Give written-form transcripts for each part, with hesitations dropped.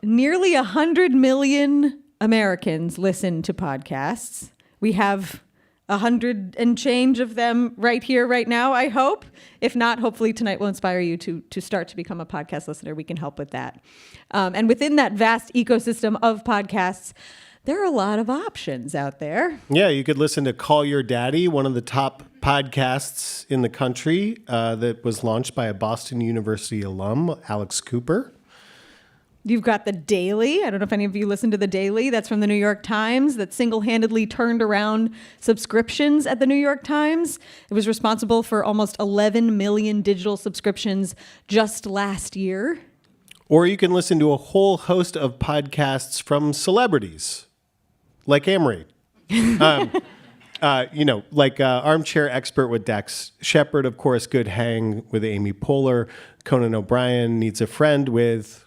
nearly 100 million Americans listen to podcasts. We have 100 and change of them right here, right now, I hope. If not, hopefully tonight will inspire you to start to become a podcast listener. We can help with that. And within that vast ecosystem of podcasts, there are a lot of options out there. Yeah, you could listen to Call Your Daddy, one of the top podcasts in the country that was launched by a Boston University alum, Alex Cooper. You've got The Daily. I don't know if any of you listen to The Daily. That's from the New York Times, that single-handedly turned around subscriptions at the New York Times. It was responsible for almost 11 million digital subscriptions just last year. Or you can listen to a whole host of podcasts from celebrities, like Amory. Armchair Expert with Dax Shepard, of course, Good Hang with Amy Poehler, Conan O'Brien Needs a Friend with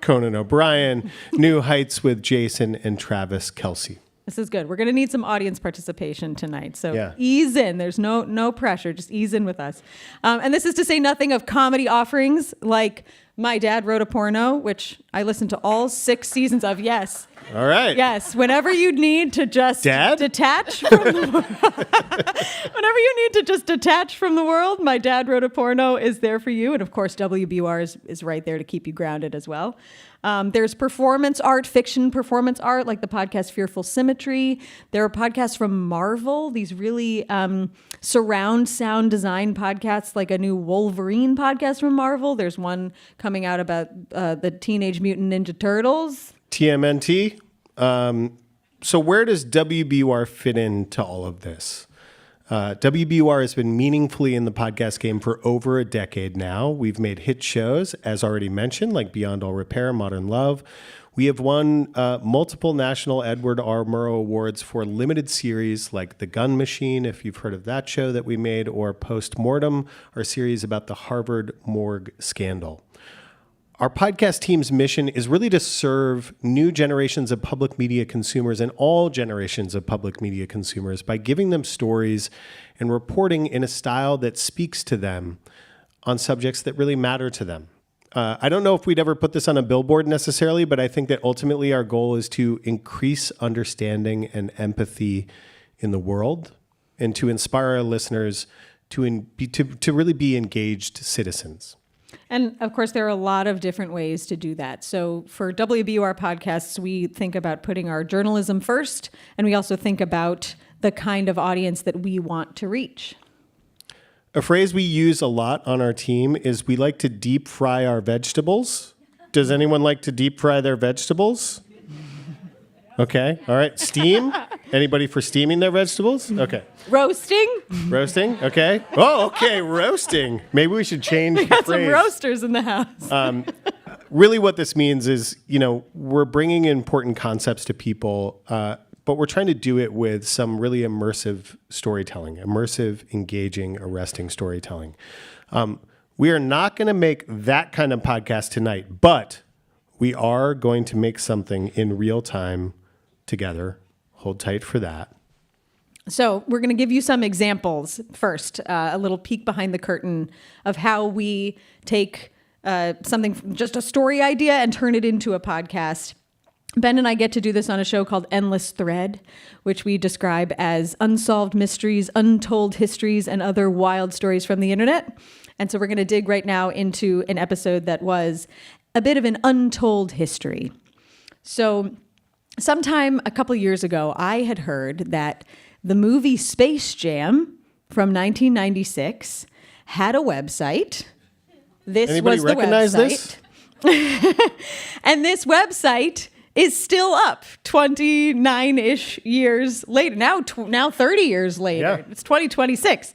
Conan O'Brien, New Heights with Jason and Travis Kelce. This is good. We're going to need some audience participation tonight. So Ease in. There's no pressure. Just ease in with us. And this is to say nothing of comedy offerings like My Dad Wrote a Porno, which I listened to all 6 seasons of. Yes. All right. Yes. Whenever you need to just detach from whenever you need to just detach from the world, My Dad Wrote a Porno is there for you. And of course, WBUR is right there to keep you grounded as well. There's performance art, fiction performance art, like the podcast Fearful Symmetry. There are podcasts from Marvel, these really surround sound design podcasts, like a new Wolverine podcast from Marvel. There's one coming out about the Teenage Mutant Ninja Turtles. TMNT. So where does WBUR fit into all of this? WBUR has been meaningfully in the podcast game for over a decade now. We've made hit shows, as already mentioned, like Beyond All Repair, Modern Love. We have won multiple national Edward R. Murrow Awards for limited series like The Gun Machine, if you've heard of that show that we made, or Postmortem, our series about the Harvard morgue scandal. Our podcast team's mission is really to serve new generations of public media consumers and all generations of public media consumers by giving them stories and reporting in a style that speaks to them on subjects that really matter to them. I don't know if we'd ever put this on a billboard necessarily, but I think that ultimately our goal is to increase understanding and empathy in the world and to inspire our listeners to really be engaged citizens. And of course, there are a lot of different ways to do that. So for WBUR podcasts, we think about putting our journalism first, and we also think about the kind of audience that we want to reach. A phrase we use a lot on our team is we like to deep fry our vegetables. Does anyone like to deep fry their vegetables? Okay. All right. Steam? Anybody for steaming their vegetables? Okay. Roasting? Roasting? Okay. Oh, okay. Roasting. Maybe we should change the phrase. We got some roasters in the house. Really what this means is, we're bringing important concepts to people, but we're trying to do it with some really immersive storytelling, immersive, engaging, arresting storytelling. We are not going to make that kind of podcast tonight, but we are going to make something in real time together. Hold tight for that. So we're going to give you some examples first, a little peek behind the curtain of how we take something, just a story idea, and turn it into a podcast. Ben and I get to do this on a show called Endless Thread, which we describe as unsolved mysteries, untold histories, and other wild stories from the internet. And so we're going to dig right now into an episode that was a bit of an untold history. So sometime a couple years ago, I had heard that the movie Space Jam from 1996 had a website. Anybody recognize this? And this website is still up 29-ish years later. Now 30 years later. Yeah. It's 2026.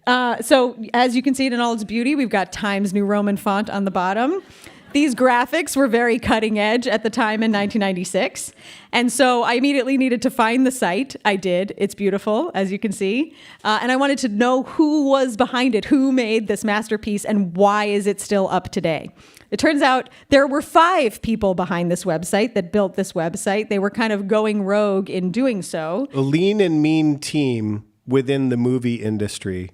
So as you can see it in all its beauty, we've got Times New Roman font on the bottom. These graphics were very cutting edge at the time in 1996. And so I immediately needed to find the site. I did. It's beautiful, as you can see. And I wanted to know who was behind it, who made this masterpiece, and why is it still up today? It turns out there were 5 people behind this website that built this website. They were kind of going rogue in doing so. A lean and mean team within the movie industry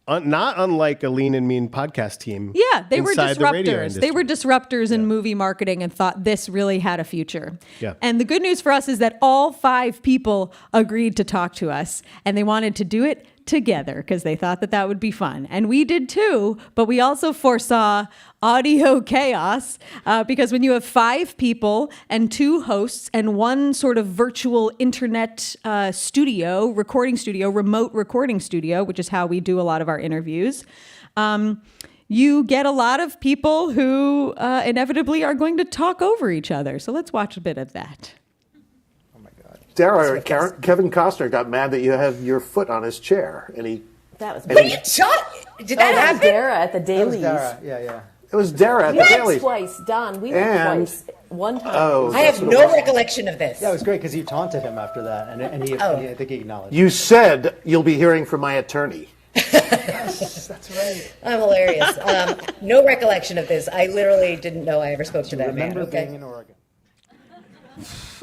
not unlike a Lean and Mean podcast team. Yeah, they were inside the radio disruptors. industry. They were disruptors in movie marketing and thought this really had a future. Yeah. And the good news for us is that all 5 people agreed to talk to us, and they wanted to do it together because they thought that that would be fun. And we did too, but we also foresaw audio chaos because when you have 5 people and 2 hosts and one sort of virtual internet studio, recording studio, remote recording studio, which is how we do a lot of our interviews, you get a lot of people who inevitably are going to talk over each other. So let's watch a bit of that. Dara, Kevin Costner got mad that you have your foot on his chair, and he. That was. What you shot? Did that happen? Dara at the Dailies. Yeah. It was Dara at the Dailies. Twice, Don. We went twice. One time. Oh, I have no recollection of this. Yeah, it was great because you taunted him after that, and he I think he acknowledged. You said you'll be hearing from my attorney. Yes, that's right. I'm hilarious. No recollection of this. I literally didn't know I ever spoke to that man. Remember Okay. being in Oregon.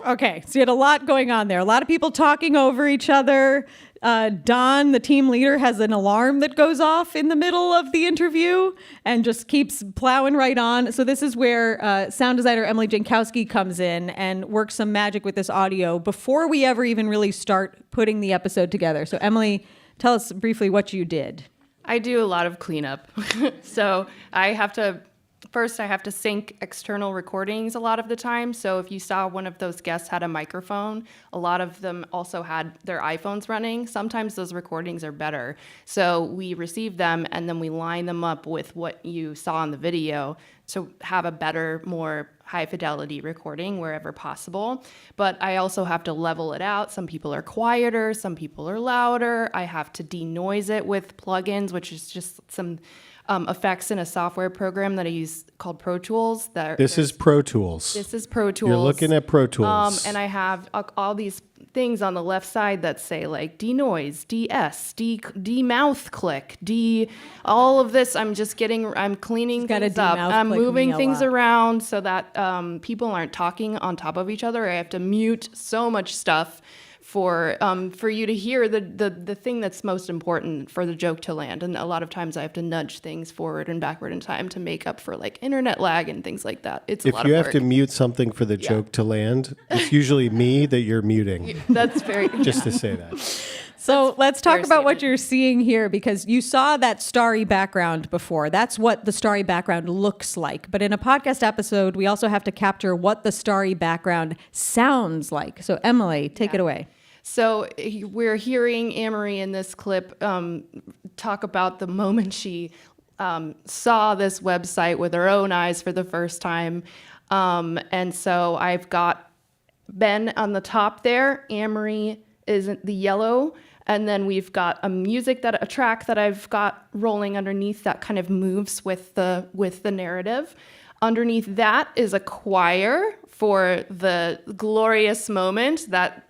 Okay, so you had a lot going on there. A lot of people talking over each other. Don, the team leader, has an alarm that goes off in the middle of the interview and just keeps plowing right on. So this is where sound designer Emily Jankowski comes in and works some magic with this audio before we ever even really start putting the episode together. So Emily, tell us briefly what you did. I do a lot of cleanup. So I have to sync external recordings a lot of the time. So if you saw one of those guests had a microphone, a lot of them also had their iPhones running. Sometimes those recordings are better. So we receive them and then we line them up with what you saw in the video to have a better, more high fidelity recording wherever possible. But I also have to level it out. Some people are quieter, some people are louder. I have to denoise it with plugins, which is just some effects in a software program that I use called Pro Tools. This is Pro Tools. This is Pro Tools. You're looking at Pro Tools. And I have all these things on the left side that say like denoise, DS, de-mouth click, all of this. I'm cleaning things up. I'm moving things around so that people aren't talking on top of each other. I have to mute so much stuff for you to hear the thing that's most important for the joke to land. And a lot of times I have to nudge things forward and backward in time to make up for like internet lag and things like that. It's a lot of work. If you have to mute something for the joke to land, it's usually me that you're muting. That's very... Just to say that. So let's talk about statement. what you're seeing here, because you saw that starry background before. That's what the starry background looks like. But in a podcast episode, we also have to capture what the starry background sounds like. So Emily, take it away. So we're hearing Amory in this clip talk about the moment she saw this website with her own eyes for the first time. And so I've got Ben on the top there. Amory is the yellow. And then we've got a track that I've got rolling underneath that kind of moves with the narrative. Underneath that is a choir for the glorious moment that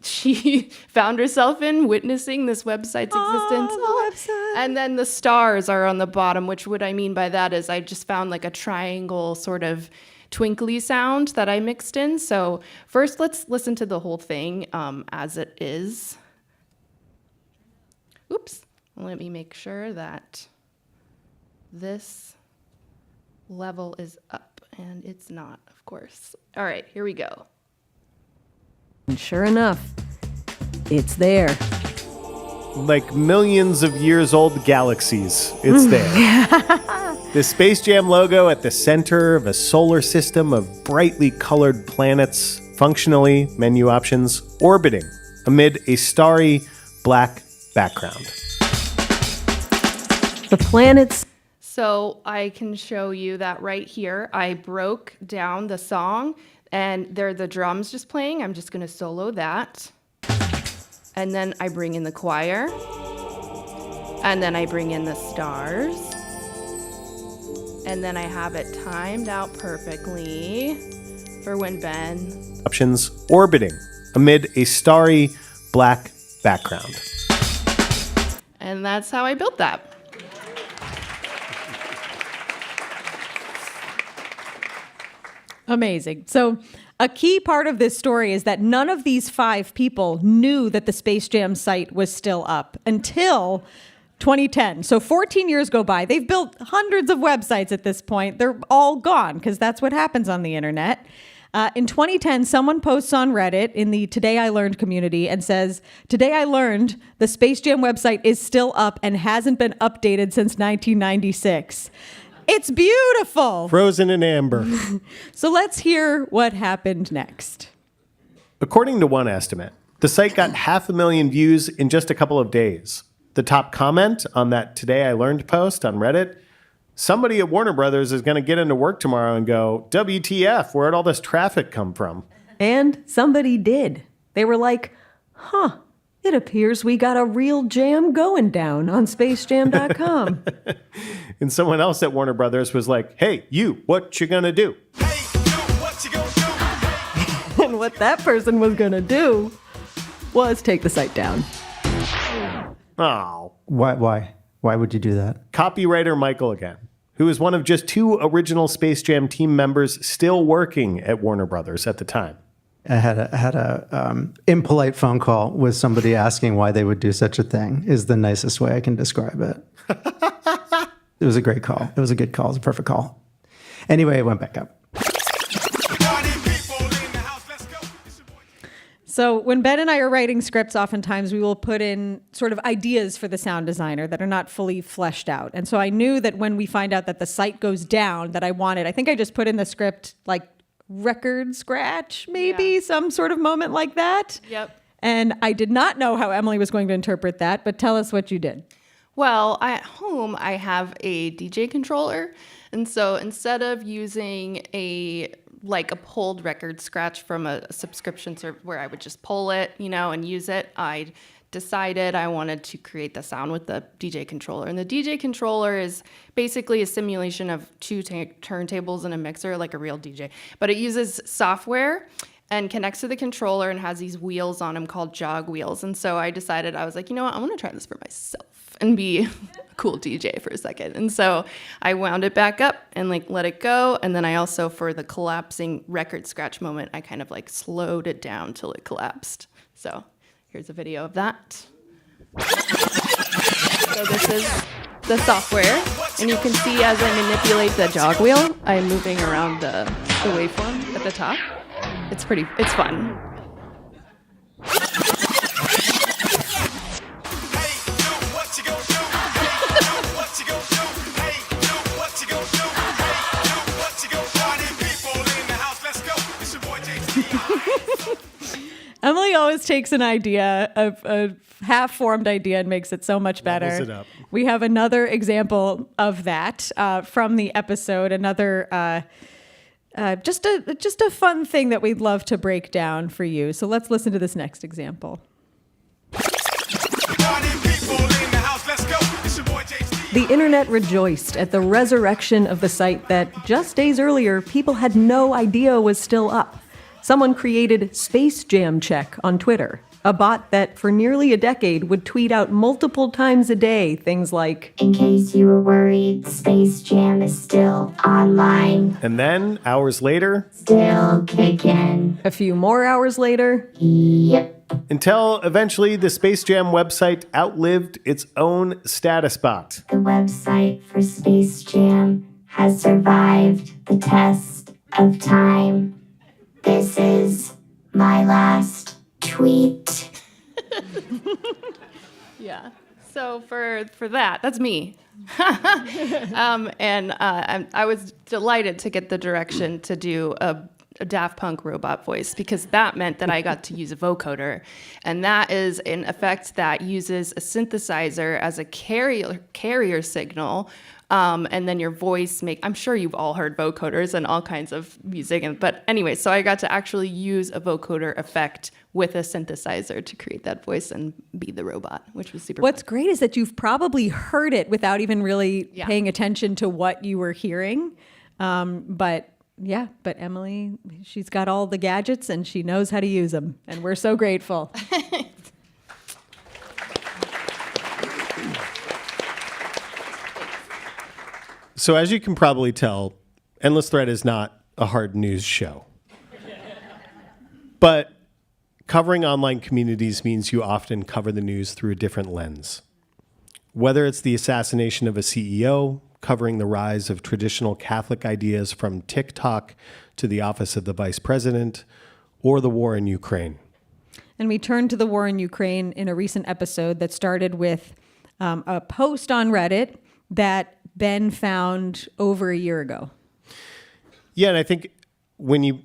she found herself in, witnessing this website's existence. The website. And then the stars are on the bottom, which what I mean by that is I just found like a triangle sort of twinkly sound that I mixed in. So first, let's listen to the whole thing as it is. Oops. Let me make sure that this level is up, and it's not, of course. All right, here we go. And sure enough, it's there. Like millions of years old galaxies, it's there. The Space Jam logo at the center of a solar system of brightly colored planets, functionally, menu options, orbiting amid a starry black background. The planets. So I can show you that right here. I broke down the song, and there are the drums just playing. I'm just going to solo that. And then I bring in the choir. And then I bring in the stars. And then I have it timed out perfectly for when Ben... Options orbiting amid a starry black background. And that's how I built that. Amazing. So a key part of this story is that none of these 5 people knew that the Space Jam site was still up until 2010. So 14 years go by. They've built hundreds of websites at this point. They're all gone because that's what happens on the internet. In 2010, someone posts on Reddit in the Today I Learned community and says, "Today I learned the Space Jam website is still up and hasn't been updated since 1996. It's beautiful." Frozen in amber. So let's hear what happened next. According to one estimate, the site got 500,000 views in just a couple of days. The top comment on that Today I Learned post on Reddit: "Somebody at Warner Brothers is going to get into work tomorrow and go, WTF, where'd all this traffic come from?" And somebody did. They were like, it appears we got a real jam going down on spacejam.com. And someone else at Warner Brothers was like, "Hey, you, what you going to do?" And what that person was going to do was take the site down. Oh. Why would you do that? Copywriter Michael again, who is one of just 2 original Space Jam team members still working at Warner Brothers at the time. I had a impolite phone call with somebody asking why they would do such a thing is the nicest way I can describe it. It was a great call. It was a good call. It was a perfect call. Anyway, it went back up. So when Ben and I are writing scripts, oftentimes we will put in sort of ideas for the sound designer that are not fully fleshed out. And so I knew that when we find out that the site goes down, that I think I just put in the script like record scratch, maybe some sort of moment like that. Yep. And I did not know how Emily was going to interpret that, but tell us what you did. Well, at home, I have a DJ controller. And so instead of using a pulled record scratch from a subscription service where I would just pull it, and use it, I decided I wanted to create the sound with the DJ controller. And the DJ controller is basically a simulation of 2 turntables and a mixer, like a real DJ. But it uses software and connects to the controller and has these wheels on them called jog wheels. And so I decided, I was like, you know what, I want to try this for myself and be a cool DJ for a second. And so I wound it back up and let it go. And then I also, for the collapsing record scratch moment, I kind of slowed it down till it collapsed. So here's a video of that. So this is the software. And you can see as I manipulate the jog wheel, I'm moving around the waveform at the top. It's fun. Emily always takes an idea, a half-formed idea, and makes it so much better. Levels it up. We have another example of that from the episode. Another just a fun thing that we'd love to break down for you. So let's listen to this next example. The internet rejoiced at the resurrection of the site that just days earlier people had no idea was still up. Someone created Space Jam Check on Twitter, a bot that for nearly a decade would tweet out multiple times a day things like, "In case you were worried, Space Jam is still online. And then, hours later, Still kicking. a few more hours later, Yep. until eventually the Space Jam website outlived its own status bot. The website for Space Jam has survived the test of time. This is my last tweet." Yeah. So for that's me. And I was delighted to get the direction to do a Daft Punk robot voice, because that meant that I got to use a vocoder. And that is an effect that uses a synthesizer as a carrier signal. And then your voice I'm sure you've all heard vocoders and all kinds of music. But anyway, so I got to actually use a vocoder effect with a synthesizer to create that voice and be the robot, which was super What's fun. great is that you've probably heard it without even really Yeah. paying attention to what you were hearing. But Emily, she's got all the gadgets and she knows how to use them. And we're so grateful. So as you can probably tell, Endless Thread is not a hard news show. But covering online communities means you often cover the news through a different lens. Whether it's the assassination of a CEO, covering the rise of traditional Catholic ideas from TikTok to the office of the vice president, or the war in Ukraine. And we turned to the war in Ukraine in a recent episode that started with a post on Reddit that Ben found over a year ago. Yeah, and I think when you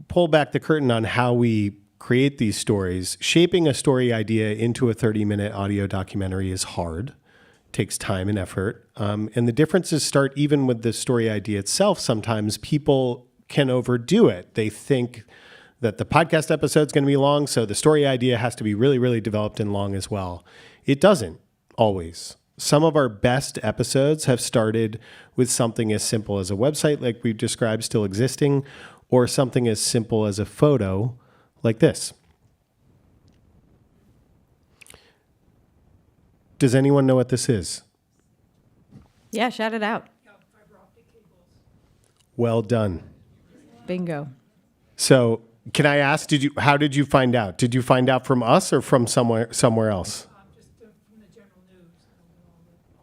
pull back the curtain on how we create these stories, shaping a story idea into a 30-minute audio documentary is hard. Takes time and effort. And the differences start even with the story idea itself. Sometimes people can overdo it. They think that the podcast episode is going to be long, so the story idea has to be really, really developed and long as well. It doesn't always. Some of our best episodes have started with something as simple as a website like we've described still existing, or something as simple as a photo like this. Does anyone know what this is? Yeah, shout it out. Well done. Bingo. So can I ask, how did you find out? Did you find out from us or from somewhere else? Just from the general news.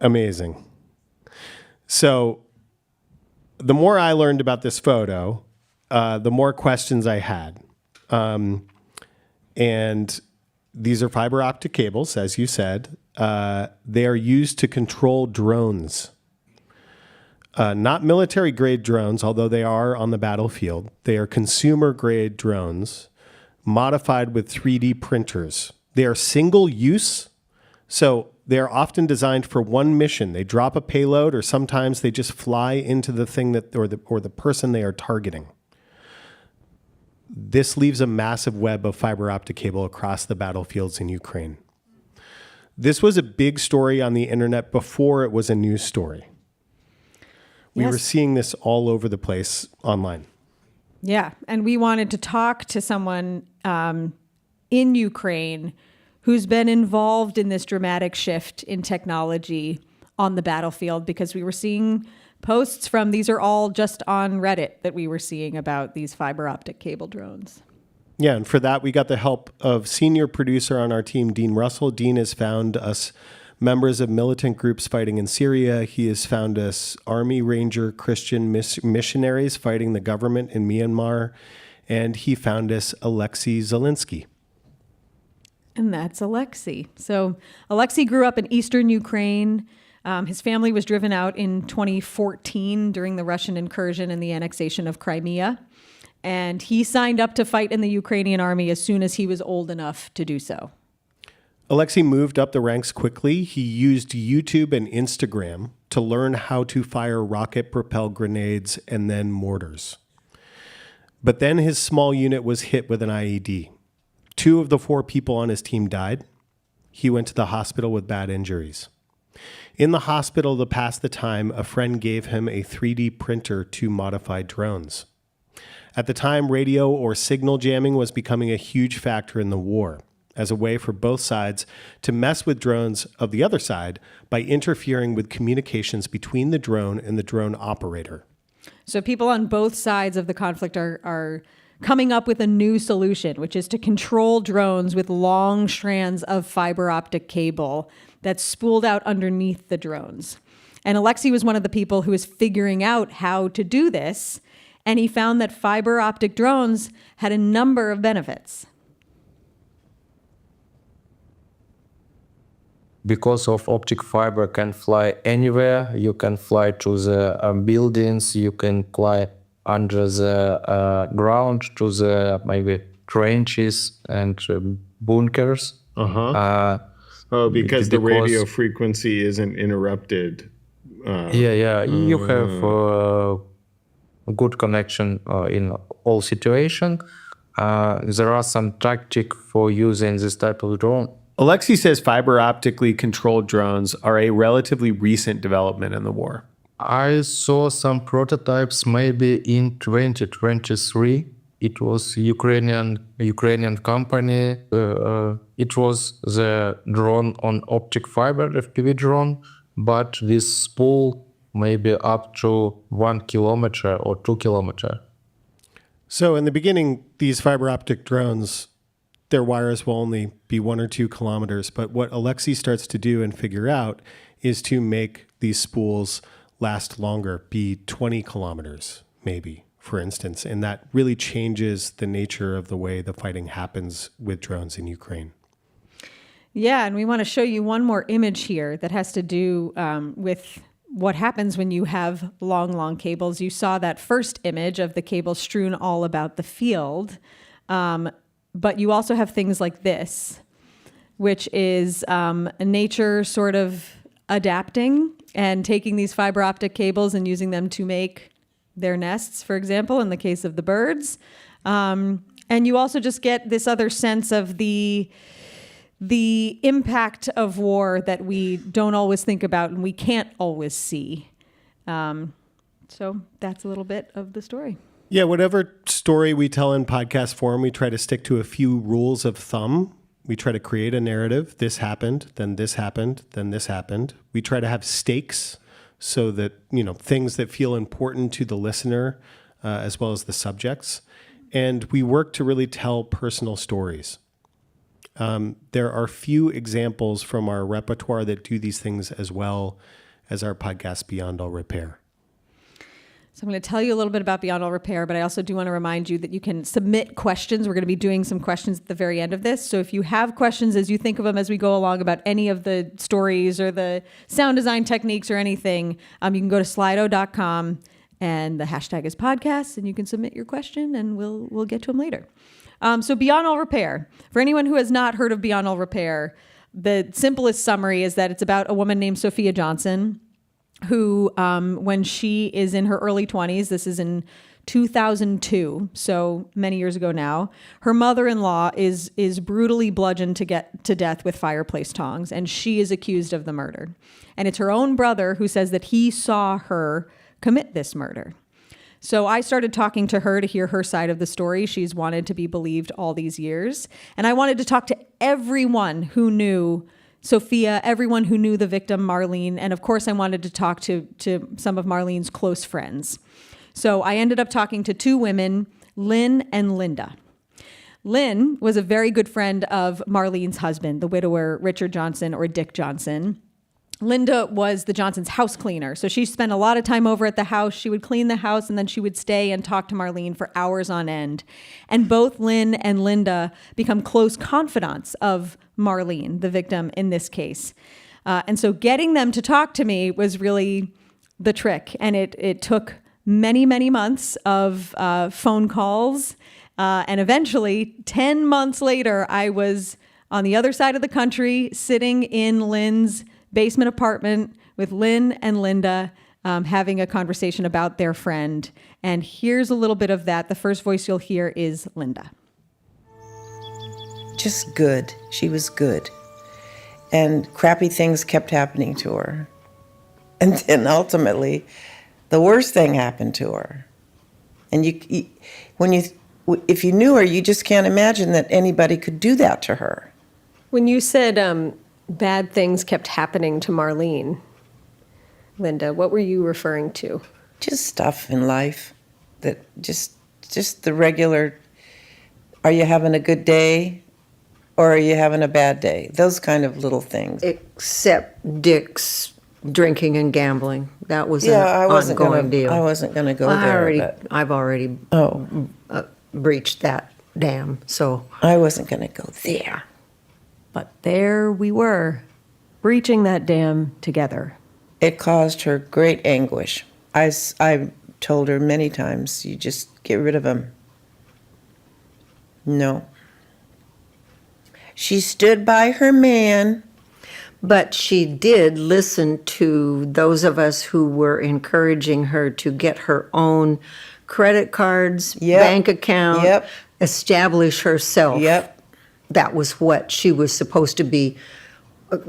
Amazing. So the more I learned about this photo, the more questions I had. And these are fiber optic cables, as you said. They are used to control drones. Not military-grade drones, although they are on the battlefield. They are consumer-grade drones modified with 3D printers. They are single-use, so they are often designed for one mission. They drop a payload, or sometimes they just fly into the thing or the person they are targeting. This leaves a massive web of fiber optic cable across the battlefields in Ukraine. This was a big story on the internet before it was a news story. We were seeing this all over the place online. Yeah, and we wanted to talk to someone in Ukraine who's been involved in this dramatic shift in technology on the battlefield, because we were seeing posts from, these are all just on Reddit that we were seeing about these fiber optic cable drones. Yeah, and for that, we got the help of senior producer on our team, Dean Russell. Dean has found us members of militant groups fighting in Syria. He has found us Army Ranger Christian missionaries fighting the government in Myanmar. And he found us Alexei Zelensky. And that's Alexei. So Alexei grew up in eastern Ukraine. His family was driven out in 2014 during the Russian incursion and the annexation of Crimea. And he signed up to fight in the Ukrainian army as soon as he was old enough to do so. Alexei moved up the ranks quickly. He used YouTube and Instagram to learn how to fire rocket-propelled grenades and then mortars. But then his small unit was hit with an IED. 2 of the 4 people on his team died. He went to the hospital with bad injuries. In the hospital to pass the time, a friend gave him a 3D printer to modify drones. At the time, radio or signal jamming was becoming a huge factor in the war, as a way for both sides to mess with drones of the other side by interfering with communications between the drone and the drone operator. So people on both sides of the conflict are coming up with a new solution, which is to control drones with long strands of fiber optic cable that's spooled out underneath the drones. And Alexei was one of the people who was figuring out how to do this, and he found that fiber optic drones had a number of benefits. Because of optic fiber can fly anywhere. You can fly to the buildings, you can fly under the ground to the maybe trenches and bunkers. Because the radio frequency isn't interrupted. You have a good connection in all situations. There are some tactics for using this type of drone. Alexei says fiber optically controlled drones are a relatively recent development in the war. I saw some prototypes maybe in 2023. It was Ukrainian company. It was the drone on optic fiber, FPV drone, but this spool maybe up to 1 kilometer or 2 kilometers. So in the beginning, these fiber optic drones, their wires will only be 1 or 2 kilometers. But what Alexi starts to do and figure out is to make these spools last longer, be 20 kilometers maybe, for instance. And that really changes the nature of the way the fighting happens with drones in Ukraine. Yeah, and we want to show you one more image here that has to do with what happens when you have long cables. You saw that first image of the cable strewn all about the field, but you also have things like this, which is nature sort of adapting and taking these fiber optic cables and using them to make their nests, for example, in the case of the birds. And you also just get this other sense of the impact of war that we don't always think about and we can't always see. So that's a little bit of the story. Yeah, whatever story we tell in podcast form, we try to stick to a few rules of thumb. We try to create a narrative. This happened, then this happened, then this happened. We try to have stakes so that, things that feel important to the listener as well as the subjects. And we work to really tell personal stories. There are few examples from our repertoire that do these things as well as our podcast Beyond All Repair. So I'm going to tell you a little bit about Beyond All Repair, but I also do want to remind you that you can submit questions. We're going to be doing some questions at the very end of this. So if you have questions as you think of them as we go along about any of the stories or the sound design techniques or anything, you can go to slido.com and the hashtag is podcasts and you can submit your question and we'll get to them later. So Beyond All Repair. For anyone who has not heard of Beyond All Repair, the simplest summary is that it's about a woman named Sophia Johnson who, when she is in her early 20s, this is in 2002, so many years ago now, her mother-in-law is brutally bludgeoned to death with fireplace tongs, and she is accused of the murder. And it's her own brother who says that he saw her commit this murder. So I started talking to her to hear her side of the story. She's wanted to be believed all these years. And I wanted to talk to everyone who knew Sophia, everyone who knew the victim, Marlene. And of course, I wanted to talk to some of Marlene's close friends. So I ended up talking to 2 women, Lynn and Linda. Lynn was a very good friend of Marlene's husband, the widower Richard Johnson, or Dick Johnson. Linda was the Johnson's house cleaner. So she spent a lot of time over at the house. She would clean the house and then she would stay and talk to Marlene for hours on end. And both Lynn and Linda become close confidants of Marlene, the victim in this case. And so getting them to talk to me was really the trick. And it took many, many months of phone calls. And eventually, 10 months later, I was on the other side of the country sitting in Lynn's basement apartment with Lynn and Linda having a conversation about their friend. And here's a little bit of that. The first voice you'll hear is Linda. Just good. She was good. And crappy things kept happening to her. And then ultimately, the worst thing happened to her. And if you knew her, you just can't imagine that anybody could do that to her. When you said bad things kept happening to Marlene, Linda, what were you referring to? Just stuff in life that just the regular, are you having a good day or are you having a bad day? Those kind of little things. Except Dick's drinking and gambling. That was an ongoing deal. I wasn't going to go there. I've already breached that dam, so. I wasn't going to go there. But there we were, breaching that dam together. It caused her great anguish. I told her many times, you just get rid of him. No. She stood by her man. But she did listen to those of us who were encouraging her to get her own credit cards, bank account, establish herself. That was what she was supposed to be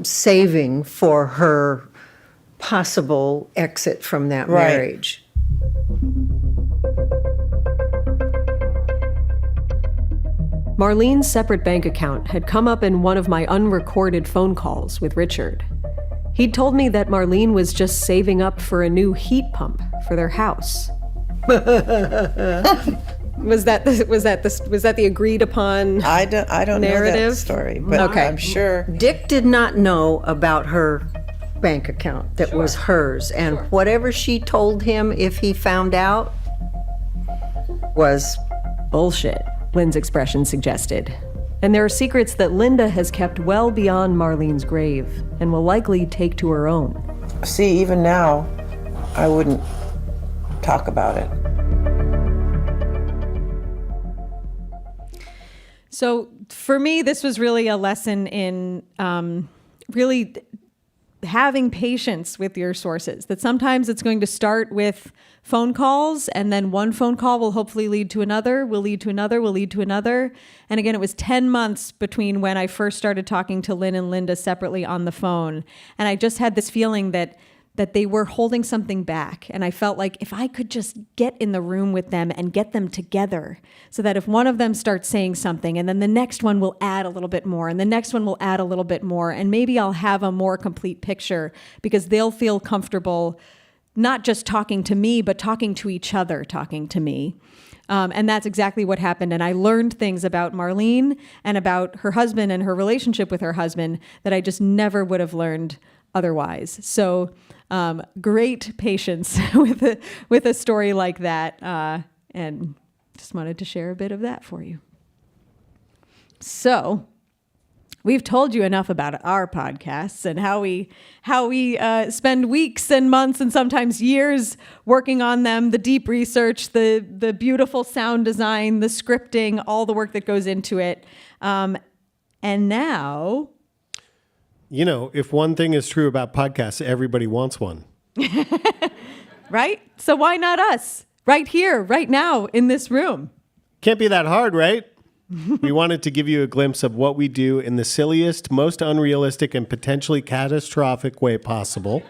saving for her possible exit from that marriage. Marlene's separate bank account had come up in one of my unrecorded phone calls with Richard. He'd told me that Marlene was just saving up for a new heat pump for their house. Was that the agreed upon I don't know that narrative? story, but Okay. I'm sure. Dick did not know about her bank account that was hers, and whatever she told him, if he found out, was bullshit, Lynn's expression suggested. And there are secrets that Linda has kept well beyond Marlene's grave and will likely take to her own. See, even now, I wouldn't talk about it. So for me, this was really a lesson in really having patience with your sources, that sometimes it's going to start with phone calls, and then one phone call will hopefully lead to another, will lead to another, will lead to another. And again, it was 10 months between when I first started talking to Lynn and Linda separately on the phone. And I just had this feeling that they were holding something back. And I felt like if I could just get in the room with them and get them together, so that if one of them starts saying something, and then the next one will add a little bit more, and the next one will add a little bit more, and maybe I'll have a more complete picture, because they'll feel comfortable not just talking to me, but talking to each other, talking to me. And that's exactly what happened. And I learned things about Marlene and about her husband and her relationship with her husband that I just never would have learned otherwise. So great patience with a story like that. And just wanted to share a bit of that for you. So we've told you enough about our podcasts and how we spend weeks and months and sometimes years working on them, the deep research, the beautiful sound design, the scripting, all the work that goes into it. And now... You know, if one thing is true about podcasts, everybody wants one. Right? So why not us? Right here, right now, in this room. Can't be that hard, right? We wanted to give you a glimpse of what we do in the silliest, most unrealistic, and potentially catastrophic way possible.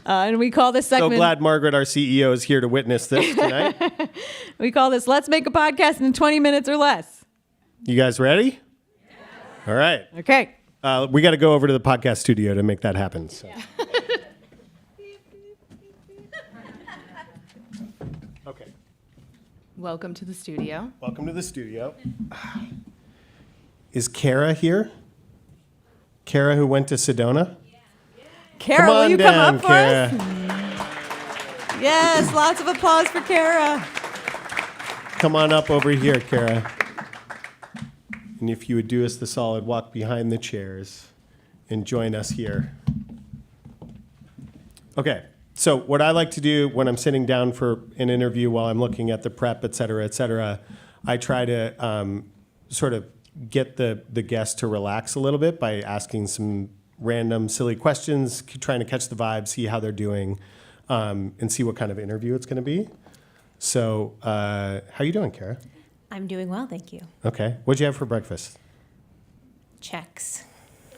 And we call this segment... So glad Margaret, our CEO, is here to witness this tonight. We call this Let's Make a Podcast in 20 Minutes or Less. You guys ready? All right. Okay. We got to go over to the podcast studio to make that happen. So. Yeah. Okay. Welcome to the studio. Welcome to the studio. Is Kara here? Kara, who went to Sedona? Kara, will you come up for Kara. us? Yes, lots of applause for Kara. Come on up over here, Kara. And if you would do us the solid, walk behind the chairs and join us here. Okay, so what I like to do when I'm sitting down for an interview while I'm looking at the prep, et cetera, I try to sort of get the guest to relax a little bit by asking some random silly questions, trying to catch the vibe, see how they're doing, and see what kind of interview it's going to be. So how are you doing, Kara? I'm doing well, thank you. Okay. What'd you have for breakfast? Checks.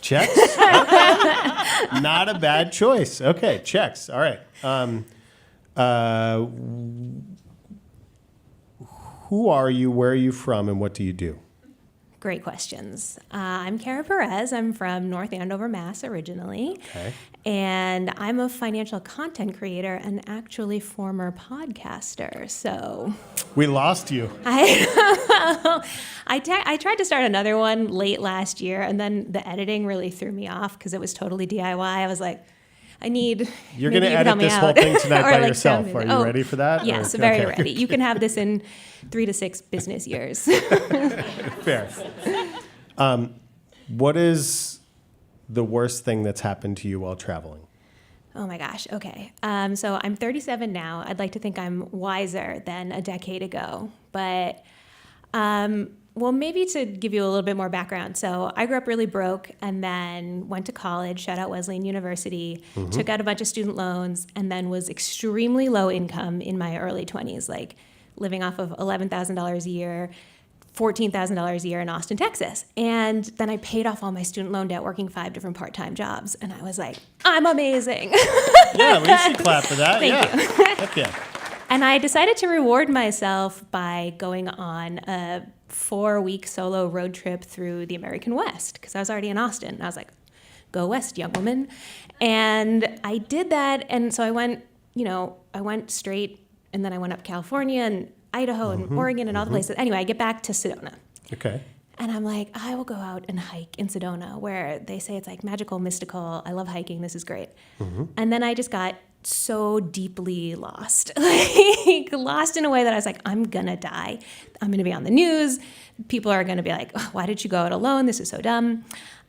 Checks? Okay. Not a bad choice. Okay, checks. All right. Who are you, where are you from, and what do you do? Great questions. I'm Kara Perez. I'm from North Andover, Mass. originally. Okay. And I'm a financial content creator and actually former podcaster. So We lost you. I tried to start another one late last year, and then the editing really threw me off because it was totally DIY. I was like, You're going to edit this whole thing tonight by yourself. Are you ready for that? Yes, very ready. You can have this in 3 to 6 business years. Fair. What is the worst thing that's happened to you while traveling? Oh my gosh. Okay. So I'm 37 now. I'd like to think I'm wiser than a decade ago. But, well, maybe to give you a little bit more background. So I grew up really broke and then went to college, shout out Wesleyan University, took out a bunch of student loans, and then was extremely low income in my early 20s, like living off of $11,000 a year, $14,000 a year in Austin, Texas. And then I paid off all my student loan debt working 5 different part-time jobs. And I was like, I'm amazing. Yeah, we should clap for that. Thank you. Heck yeah. And I decided to reward myself by going on a 4-week solo road trip through the American West, because I was already in Austin. And I was like, go west, young woman. And I did that. And so I went straight, and then I went up California, and Idaho and Oregon and all the places. Anyway, I get back to Sedona. Okay. And I'm like, I will go out and hike in Sedona, where they say it's like magical, mystical. I love hiking. This is great. And then I just got so deeply lost, like lost in a way that I was like, I'm gonna die. I'm gonna be on the news. People are gonna be like, oh, why did you go out alone? This is so dumb.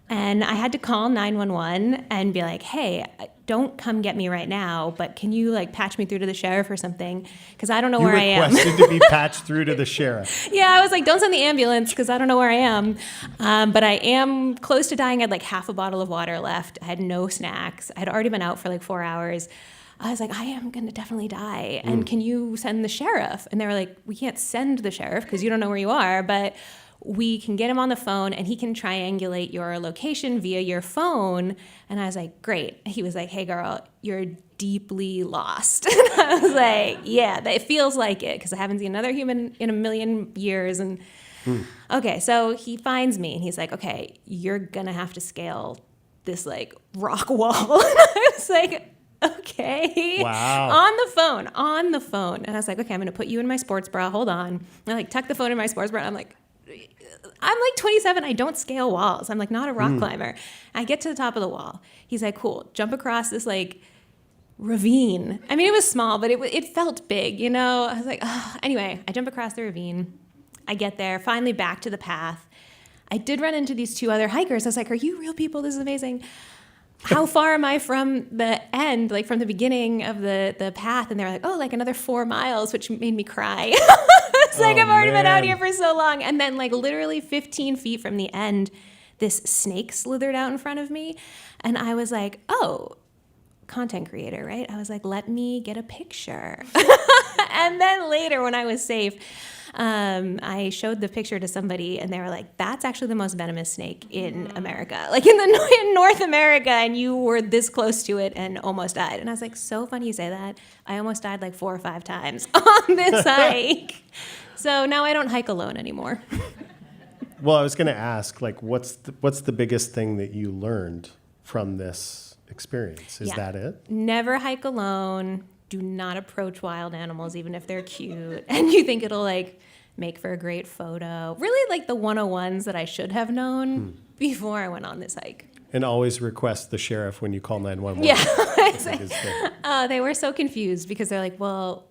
And I had to call 911 and be like, hey, don't come get me right now, but can you like patch me through to the sheriff or something? Because I don't know where I am. You requested to be patched through to the sheriff. Yeah, I was like, don't send the ambulance because I don't know where I am. But I am close to dying. I had like half a bottle of water left. I had no snacks. I had already been out for like 4 hours. I was like, I am going to definitely die. And can you send the sheriff? And they were like, we can't send the sheriff because you don't know where you are, but we can get him on the phone and he can triangulate your location via your phone. And I was like, great. He was like, hey girl, you're deeply lost. And I was like, yeah, it feels like it because I haven't seen another human in a million years. And okay, so he finds me and he's like, okay, you're gonna have to scale this like rock wall. And I was like, okay. Wow. On the phone. And I was like, okay, I'm gonna put you in my sports bra. Hold on. And I like tuck the phone in my sports bra. And I'm like 27. I don't scale walls. I'm like not a rock climber. I get to the top of the wall. He's like, cool. Jump across this like ravine. I mean, it was small, but it felt big, you know? I was like, oh. Anyway, I jump across the ravine. I get there, finally back to the path. I did run into these two other hikers. I was like, are you real people? This is amazing. How far am I from the end, like from the beginning of the path? And they were like, oh, like another 4 miles, which made me cry. It's like, I've already been out here for so long. And then like literally 15 feet from the end, this snake slithered out in front of me. And I was like, oh, content creator, right? I was like, let me get a picture. And then later when I was safe, I showed the picture to somebody and they were like, that's actually the most venomous snake in America, like in North America, and you were this close to it and almost died. And I was like, so funny you say that. I almost died like 4 or 5 times on this hike. So now I don't hike alone anymore. Well, I was going to ask, like, what's the biggest thing that you learned from this experience? Is that it? Never hike alone. Do not approach wild animals, even if they're cute. And you think it'll like make for a great photo. Really like the 101s that I should have known before I went on this hike. And always request the sheriff when you call 911. Yeah. They were so confused because they're like, well,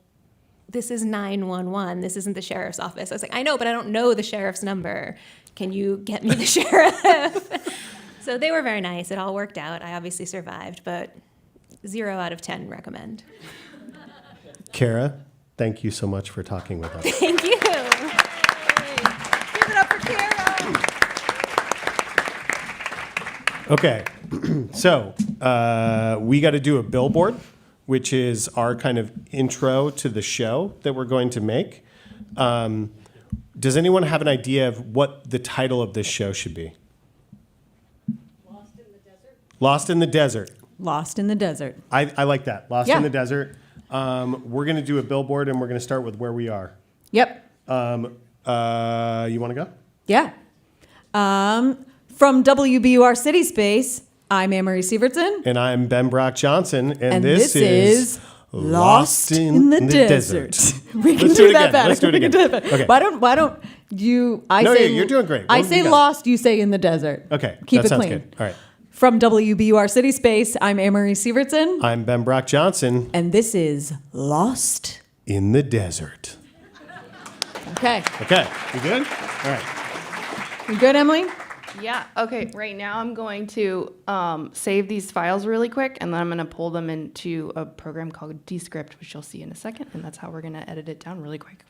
this is 911. This isn't the sheriff's office. I was like, I know, but I don't know the sheriff's number. Can you get me the sheriff? So they were very nice. It all worked out. I obviously survived, but 0 out of 10 recommend. Kara, thank you so much for talking with us. Thank you. Give it up for Kara. Okay, so we got to do a billboard, which is our kind of intro to the show that we're going to make. Does anyone have an idea of what the title of this show should be? Lost in the Desert. Lost in the Desert. Lost in the Desert. I like that. Lost in the Desert. We're going to do a billboard, and we're going to start with where we are. Yep. You want to go? Yeah. From WBUR CitySpace, I'm Amory Sivertson. And I'm Ben Brock Johnson, and this is Lost in the Desert. We can Let's do it that again. better. Let's do it again. Okay. Why don't you? You're doing great. I say lost. You say in the desert. Okay. Keep that it sounds clean. Good. All right. From WBUR CitySpace, I'm Amory Sivertson. I'm Ben Brock Johnson. And this is Lost in the Desert. Okay. Okay. You good? All right. You good, Emily? Yeah. Okay. Right now, I'm going to save these files really quick, and then I'm going to pull them into a program called Descript, which you'll see in a second, and that's how we're going to edit it down really quick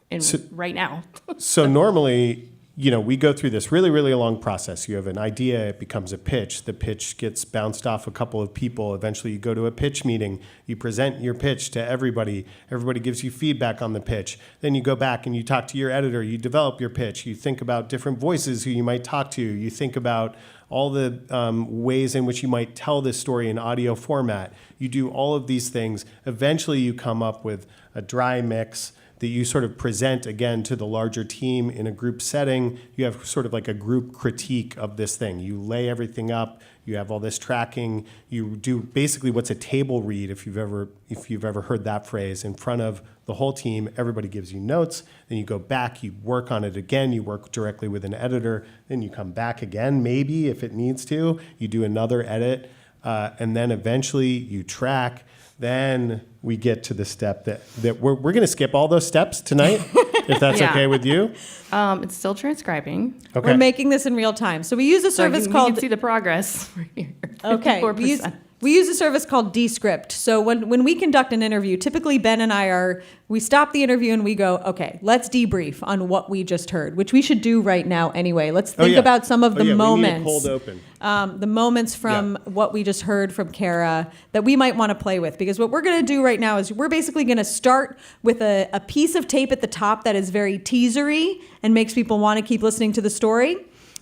right now. So normally, we go through this really, really long process. You have an idea, it becomes a pitch. The pitch gets bounced off a couple of people. Eventually, you go to a pitch meeting. You present your pitch to everybody. Everybody gives you feedback on the pitch. Then you go back and you talk to your editor. You develop your pitch. You think about different voices who you might talk to. You think about all the ways in which you might tell this story in audio format. You do all of these things. Eventually, you come up with a dry mix that you sort of present again to the larger team in a group setting. You have sort of like a group critique of this thing. You lay everything up, You have all this tracking. You do basically what's a table read, if you've ever heard that phrase, in front of the whole team. Everybody gives you notes. Then you go back, you work on it again. You work directly with an editor. Then you come back again, maybe if it needs to. You do another edit, and then eventually you track. Then we get to the step that we're going to skip all those steps tonight, if that's okay with you. It's still transcribing. Okay. We're making this in real time. So we use a service you called... can see the progress right here. Okay. 54%. We use a service called Descript. So when we conduct an interview, typically Ben and I we stop the interview and we go, okay, let's debrief on what we just heard, which we should do right now anyway. Let's think about some of the moments. We need a cold open. The moments from what we just heard from Kara that we might want to play with. Because what we're going to do right now is we're basically going to start with a piece of tape at the top that is very teasery and makes people want to keep listening to the story.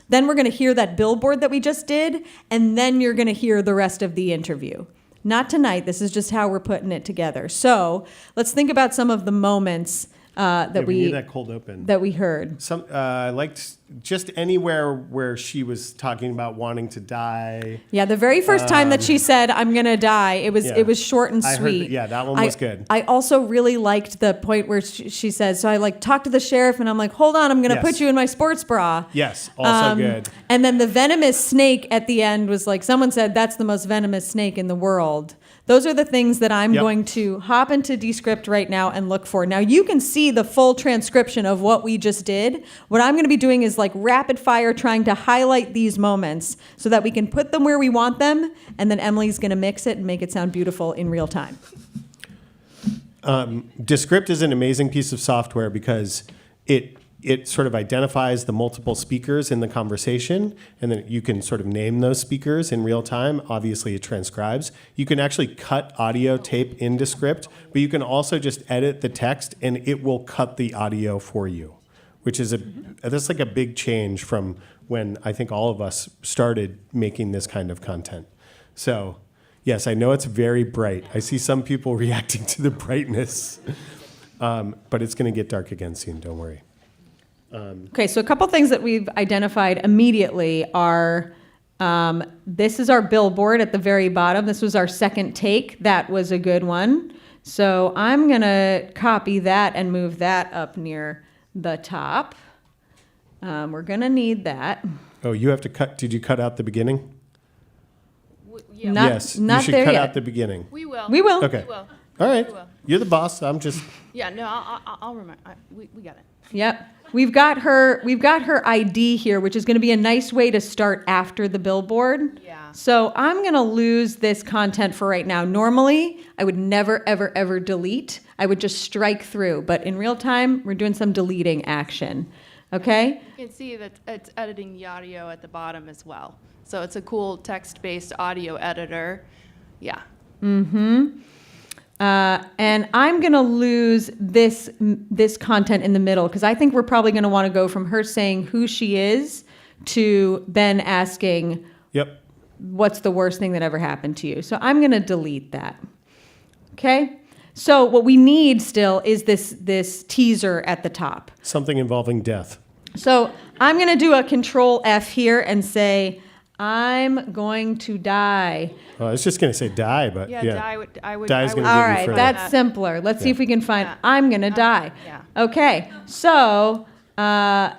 Then we're going to hear that billboard that we just did, and then you're going to hear the rest of the interview. Not tonight. This is just how we're putting it together. So let's think about some of the moments that we need that cold open that we heard. I liked just anywhere where she was talking about wanting to die. Yeah, the very first time that she said, "I'm gonna die," it was short and sweet. That one was good. I also really liked the point where she says, "So I talked to the sheriff, and I'm like, hold on, I'm gonna put you in my sports bra." Yes, also good. And then the venomous snake at the end was like, someone said, "That's the most venomous snake in the world." Those are the things that I'm going to hop into Descript right now and look for. Now you can see the full transcription of what we just did. What I'm going to be doing is rapid fire trying to highlight these moments so that we can put them where we want them, and then Emily's going to mix it and make it sound beautiful in real time. Descript is an amazing piece of software because it sort of identifies the multiple speakers in the conversation, and then you can sort of name those speakers in real time. Obviously, it transcribes. You can actually cut audio tape in Descript, but you can also just edit the text, and it will cut the audio for you, which is that's like a big change from when I think all of us started making this kind of content. So, yes, I know it's very bright. I see some people reacting to the brightness, but it's going to get dark again soon. Don't worry. Okay, so a couple things that we've identified immediately are this is our billboard at the very bottom. This was our second take. That was a good one. So I'm going to copy that and move that up near the top. We're going to need that. Oh, you have to cut. Did you cut out the beginning? Yes, you should cut out the beginning. We will. We will. Okay. We will. All right. We will. You're the boss. I'm just. Yeah, no, I'll remind. We got it. Yep. We've got her ID here, which is going to be a nice way to start after the billboard. Yeah. So I'm going to lose this content for right now. Normally, I would never, ever, ever delete. I would just strike through. But in real time, we're doing some deleting action. Okay? You can see that it's editing the audio at the bottom as well. So it's a cool text-based audio editor. Yeah. Mm-hmm. And I'm going to lose this content in the middle because I think we're probably going to want to go from her saying who she is to Ben asking, what's the worst thing that ever happened to you? So I'm going to delete that. Okay? So what we need still is this teaser at the top. Something involving death. So I'm going to do a Control F here and say, I'm going to die. Well, I was just going to say die, but yeah. Die would all right, that's simpler. Let's see if we can find I'm going to die. Yeah. Okay, so, and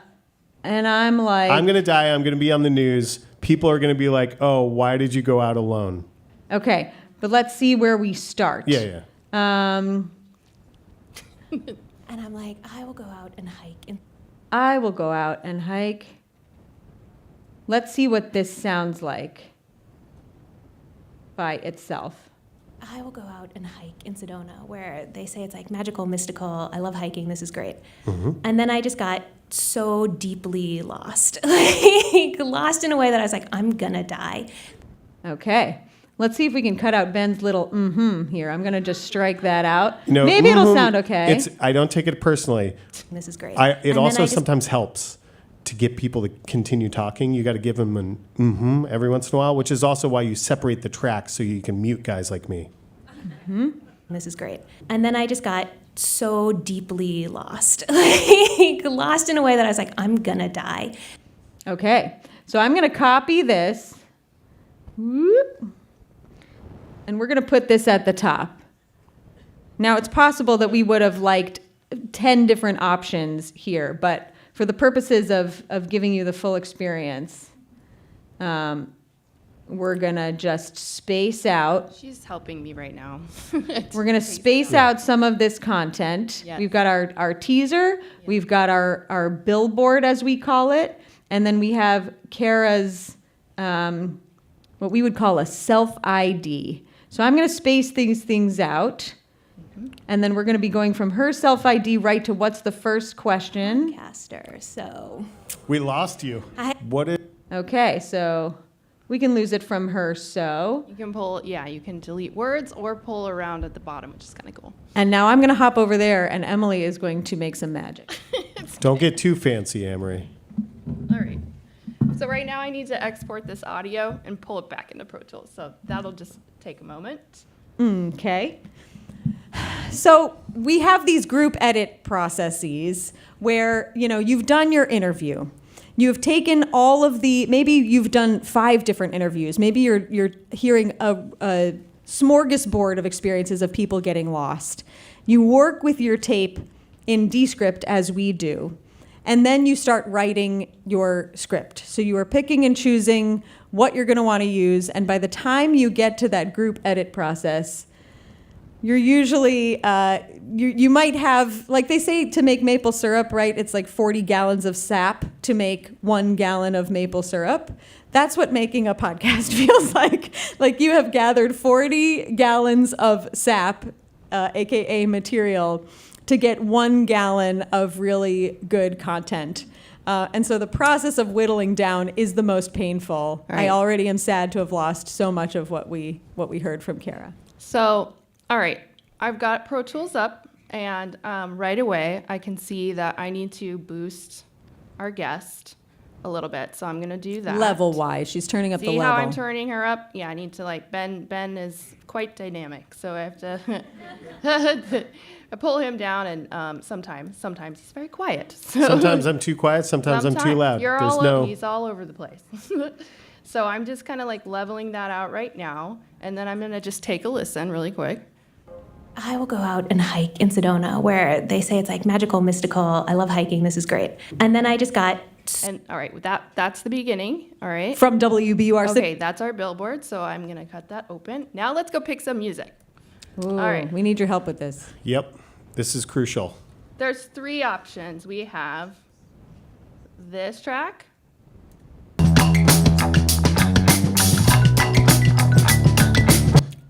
I'm like... I'm going to die. I'm going to be on the news. People are going to be like, oh, why did you go out alone? Okay, but let's see where we start. Yeah. And I'm like, I will go out and hike. I will go out and hike. Let's see what this sounds like by itself. I will go out and hike in Sedona, where they say it's magical, mystical. I love hiking. This is great. Mm-hmm. And then I just got so deeply lost, lost in a way that I was like, I'm gonna die. Okay. Let's see if we can cut out Ben's little here. I'm going to just strike that out. Maybe it'll sound okay. I don't take it personally. This is great. It also sometimes helps to get people to continue talking. You got to give them an every once in a while, which is also why you separate the tracks so you can mute guys like me. Mm-hmm. This is great. And then I just got so deeply lost, lost in a way that I was like, I'm going to die. Okay. So I'm going to copy this. Whoop. And we're going to put this at the top. Now, it's possible that we would have liked 10 different options here, but for the purposes of giving you the full experience, we're going to just space out. She's helping me right now. We're going to space out some of this content. Yes. We've got our teaser. We've got our billboard, as we call it. And then we have Kara's, what we would call a self-ID. So I'm going to space these things out. And then we're going to be going from her self-ID right to what's the first question. Podcaster, so. We lost you. Okay, so we can lose it from her, so. You can pull, you can delete words or pull around at the bottom, which is kind of cool. And now I'm going to hop over there, and Emily is going to make some magic. Don't get too fancy, Amory. All right. So right now I need to export this audio and pull it back into Pro Tools. So that'll just take a moment. Okay. So we have these group edit processes where, you've done your interview. You've taken all of maybe you've done 5 different interviews. Maybe you're hearing a smorgasbord of experiences of people getting lost. You work with your tape in Descript as we do, and then you start writing your script. So you are picking and choosing what you're going to want to use, and by the time you get to that group edit process, you're usually, you might have, like they say to make maple syrup, right? It's like 40 gallons of sap to make 1 gallon of maple syrup. That's what making a podcast feels like. Like you have gathered 40 gallons of sap, AKA material, to get 1 gallon of really good content. And so the process of whittling down is the most painful. Right. I already am sad to have lost so much of what we heard from Kara. So, all right, I've got Pro Tools up, and right away I can see that I need to boost our guest a little bit. So I'm going to do that. Level-wise, she's turning up the See level. how I'm turning her up? Yeah, I need to Ben is quite dynamic, so I have to I pull him down, and sometimes he's very quiet. So Sometimes I'm too quiet, sometimes I'm too loud. He's all over the place. So I'm just kind of leveling that out right now, and then I'm going to just take a listen really quick. I will go out and hike in Sedona, where they say it's magical, mystical. I love hiking. This is great. And then I just got. And all right, that's the beginning. All right. From WBUR. Okay, that's our billboard. So I'm gonna cut that open. Now let's go pick some music. Ooh, all right. We need your help with this. Yep. This is crucial. There's 3 options. We have this track.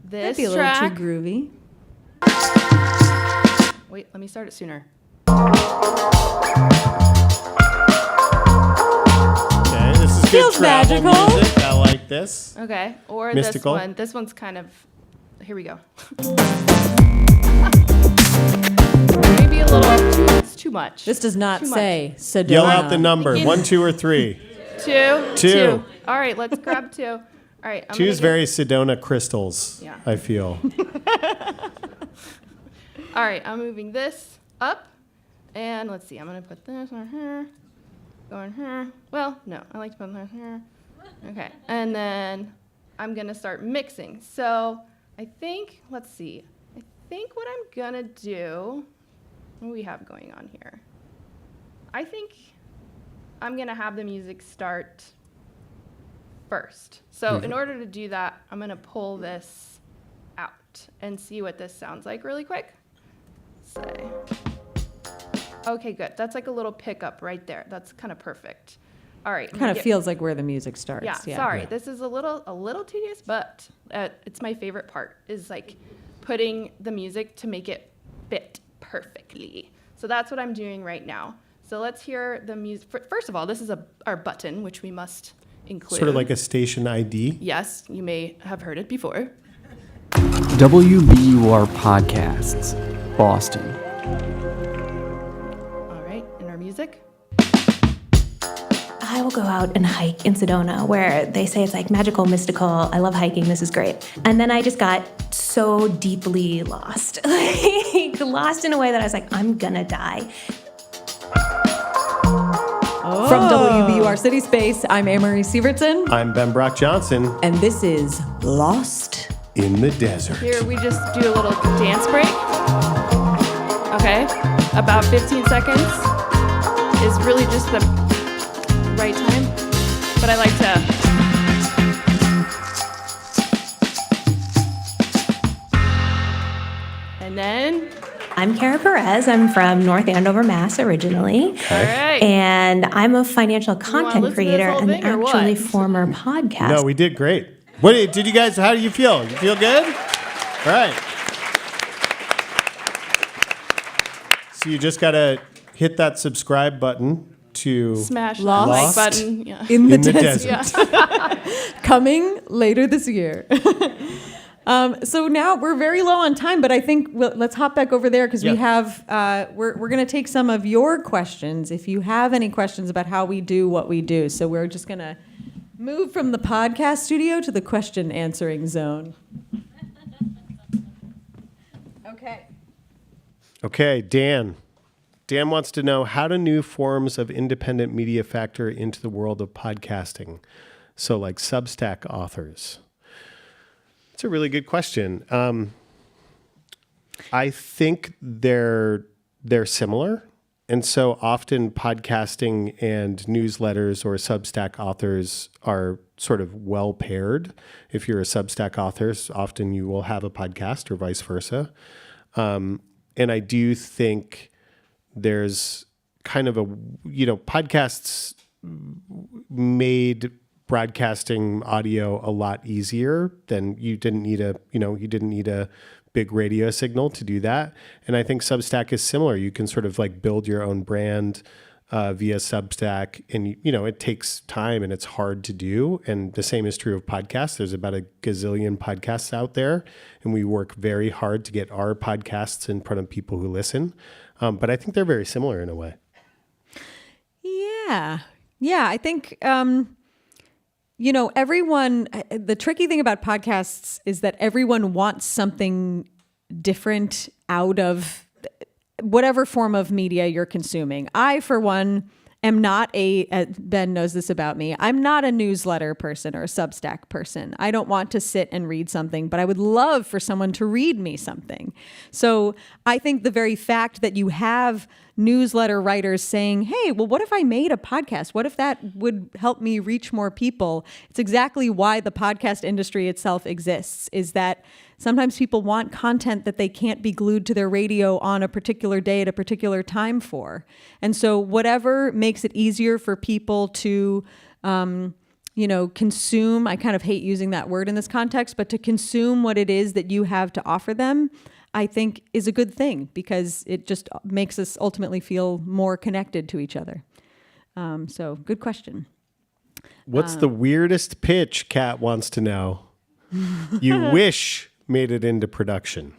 This That'd be a track. little too groovy. Wait, let me start it sooner. Okay, this is Feels good travel magical. music. I like this. Okay, or Mystical. this one. This one's kind of. Here we go. Maybe a little. It's too much. This does not say Sedona. Yell out the number. 1, 2, or 3. 2. 2. All right, let's grab 2. All right. 2 is very Sedona crystals. Yeah. I feel. All right, I'm moving this up, and let's see. I'm gonna put this on here, going here. Well, no, I like to put that here. Okay, and then I'm gonna start mixing. So I think, let's see. I think what I'm gonna do. What do we have going on here? I think I'm gonna have the music start first. So in order to do that, I'm gonna pull this out and see what this sounds like really quick. Say. Okay, good. That's like a little pickup right there. That's kind of perfect. All right. Kind of feels like where the music starts. Yeah. Sorry, this is a little tedious, but it's my favorite part. Is putting the music to make it fit perfectly. So that's what I'm doing right now. So let's hear the music. First of all, this is our button, which we must include. Sort of like a station ID. Yes, you may have heard it before. WBUR Podcasts, Boston. All right, and our music. I will go out and hike in Sedona, where they say it's magical, mystical. I love hiking. This is great. And then I just got so deeply lost, lost in a way that I was I'm gonna die. Oh. From WBUR CitySpace, I'm Amory Sivertson. I'm Ben Brock Johnson. And this is Lost in the Desert. Here, we just do a little dance break. Okay, about 15 seconds is really just the right time. But I like to... And then... I'm Kara Perez. I'm from North Andover, Mass. originally. All right. And I'm a financial content creator and actually former podcast. No, we did great. What did you guys, how do you feel? You feel good? All right. So you just got to hit that subscribe button to smash the Lost like button. Yeah. in the desert. Yeah. Coming later this year. So now we're very low on time, but I think let's hop back over there because we have, we're going to take some of your questions if you have any questions about how we do what we do. So we're just going to move from the podcast studio to the question answering zone. Okay, Dan. Dan wants to know, how do new forms of independent media factor into the world of podcasting? So like Substack authors. It's a really good question. I think they're similar. And so often podcasting and newsletters or Substack authors are sort of well paired. If you're a Substack author, often you will have a podcast or vice versa. And I do think there's kind of podcasts made broadcasting audio a lot easier than you didn't need a big radio signal to do that. And I think Substack is similar. You can sort of like build your own brand via Substack, and it takes time and it's hard to do. And the same is true of podcasts. There's about a gazillion podcasts out there, and we work very hard to get our podcasts in front of people who listen. But I think they're very similar in a way. Yeah, I think everyone, the tricky thing about podcasts is that everyone wants something different out of whatever form of media you're consuming. I, for one, am not Ben knows this about me, I'm not a newsletter person or a Substack person. I don't want to sit and read something, but I would love for someone to read me something. So I think the very fact that you have newsletter writers saying, hey, well, what if I made a podcast? What if that would help me reach more people? It's exactly why the podcast industry itself exists, is that sometimes people want content that they can't be glued to their radio on a particular day at a particular time for. And so whatever makes it easier for people to, consume, I kind of hate using that word in this context, but to consume what it is that you have to offer them, I think is a good thing, because it just makes us ultimately feel more connected to each other. So good question. What's the weirdest pitch Kat wants to know? You wish made it into production.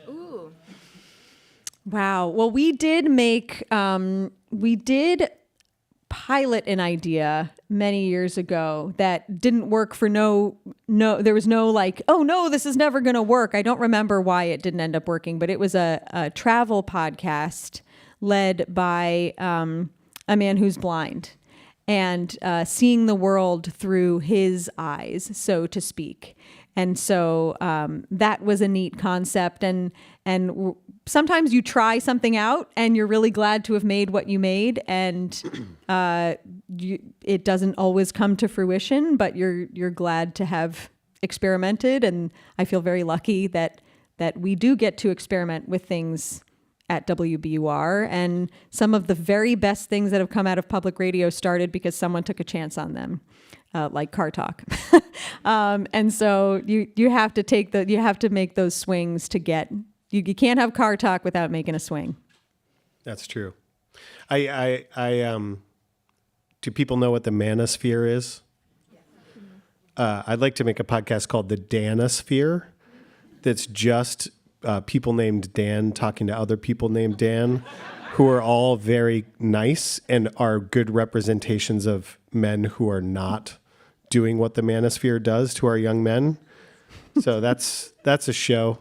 Ooh. Wow. Well, we did pilot an idea many years ago that didn't work for there was no like, oh no, this is never going to work. I don't remember why it didn't end up working, but it was a travel podcast led by a man who's blind and seeing the world through his eyes, so to speak. And so that was a neat concept. And sometimes you try something out and you're really glad to have made what you made, and it doesn't always come to fruition, but you're glad to have experimented. And I feel very lucky that we do get to experiment with things at WBUR, and some of the very best things that have come out of public radio started because someone took a chance on them. Like Car Talk. And so you have to make those swings to get, you can't have Car Talk without making a swing. That's true. I do people know what the manosphere is? I'd like to make a podcast called the Danosphere. That's just people named Dan talking to other people named Dan, who are all very nice and are good representations of men who are not doing what the manosphere does to our young men. So that's a show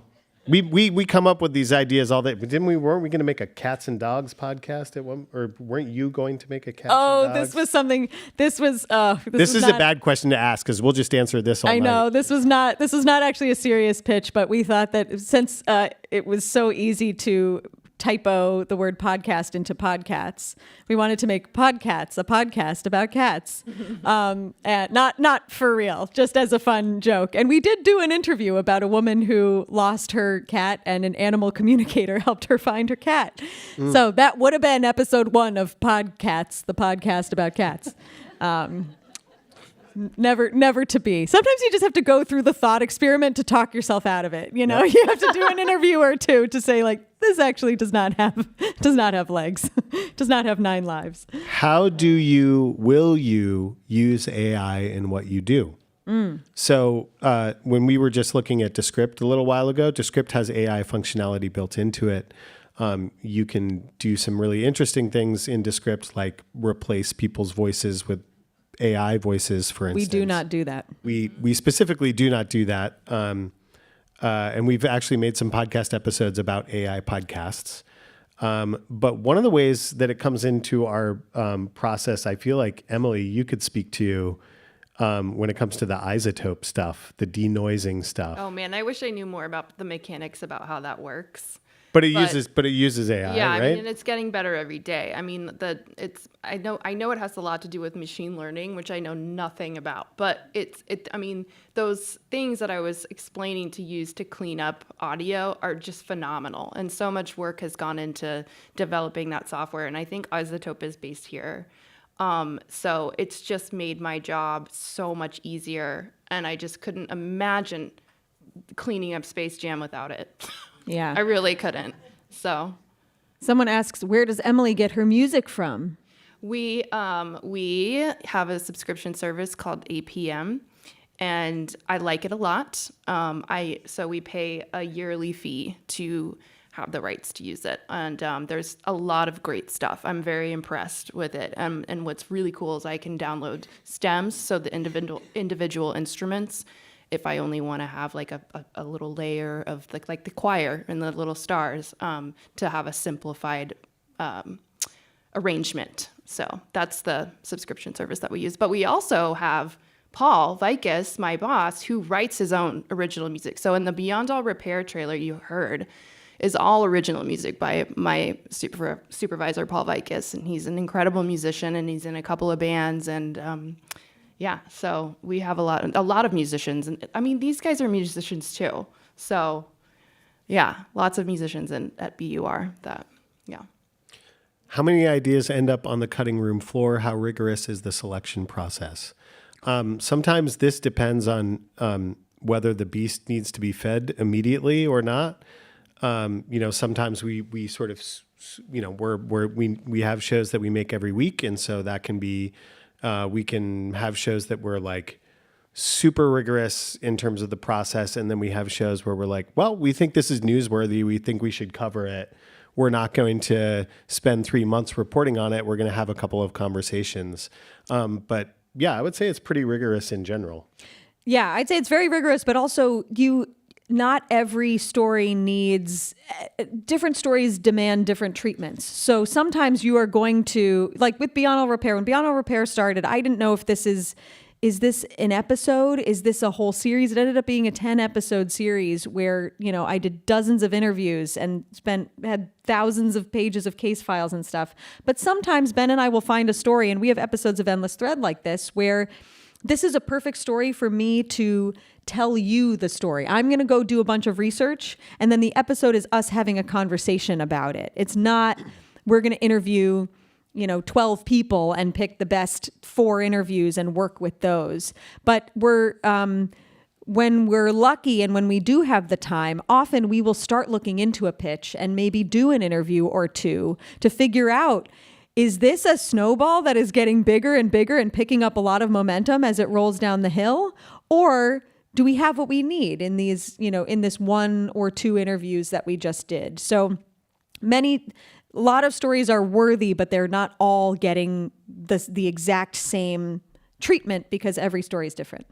We come up with these ideas all day. But weren't we going to make a cats and dogs podcast at one, or weren't you going to make a cats and dogs? This was something. This is a bad question to ask because we'll just answer this all night. I know this was not actually a serious pitch, but we thought that since it was so easy to typo the word podcast into podcasts, we wanted to make Podcats a podcast about cats, and not for real, just as a fun joke. And we did do an interview about a woman who lost her cat, and an animal communicator helped her find her cat. So that would have been episode 1 of Podcats, the podcast about cats. Never to be. Sometimes you just have to go through the thought experiment to talk yourself out of it. You know, you have to do an interview or two to say, like, this actually does not have legs, does not have 9 lives. How will you use AI in what you do? So when we were just looking at Descript a little while ago, Descript has AI functionality built into it. You can do some really interesting things in Descript, like replace people's voices with AI voices, for instance. We do not do that. We specifically do not do that. And we've actually made some podcast episodes about AI podcasts. But one of the ways that it comes into our process, I feel like, Emily, you could speak to when it comes to the isotope stuff, the denoising stuff. Oh man, I wish I knew more about the mechanics about how that works. But it uses AI, yeah, right? I mean, and it's getting better every day. I mean, I know it has a lot to do with machine learning, which I know nothing about. But I mean, those things that I was explaining to use to clean up audio are just phenomenal, and so much work has gone into developing that software. And I think Isotope is based here, so it's just made my job so much easier, and I just couldn't imagine cleaning up Space Jam without it. Yeah. I really couldn't. So someone asks, where does Emily get her music from? We have a subscription service called APM, and I like it a lot. So we pay a yearly fee to have the rights to use it. And there's a lot of great stuff. I'm very impressed with it. And what's really cool is I can download stems, so the individual instruments, if I only want to have like a little layer of like the choir and the little stars, to have a simplified arrangement. So that's the subscription service that we use. But we also have Paul Vicus, my boss, who writes his own original music. So in the Beyond All Repair trailer you heard is all original music by my supervisor, Paul Vicus. And he's an incredible musician, and he's in a couple of bands, and yeah, so we have a lot of musicians. And I mean, these guys are musicians too. So yeah, lots of musicians at BUR yeah. How many ideas end up on the cutting room floor? How rigorous is the selection process? Sometimes this depends on whether the beast needs to be fed immediately or not. Sometimes we sort of, we have shows that we make every week. And so that can be, we can have shows that we're like super rigorous in terms of the process. And then we have shows where we're like, well, we think this is newsworthy. We think we should cover it. We're not going to spend 3 months reporting on it. We're going to have a couple of conversations. But yeah, I would say it's pretty rigorous in general. Yeah, I'd say it's very rigorous, but also not every story needs, different stories demand different treatments. So sometimes you are going to, like with Beyond All Repair, when Beyond All Repair started, I didn't know if this is this an episode? Is this a whole series? It ended up being a 10-episode series where, I did dozens of interviews and had thousands of pages of case files and stuff. But sometimes Ben and I will find a story, and we have episodes of Endless Thread like this, where this is a perfect story for me to tell you the story. I'm going to go do a bunch of research, and then the episode is us having a conversation about it. It's not, we're going to interview 12 people and pick the best 4 interviews and work with those. But when we're lucky and when we do have the time, often we will start looking into a pitch and maybe do an interview or two to figure out, is this a snowball that is getting bigger and bigger and picking up a lot of momentum as it rolls down the hill? Or do we have what we need in these, in this 1 or 2 interviews that we just did? So a lot of stories are worthy, but they're not all getting the exact same treatment because every story is different.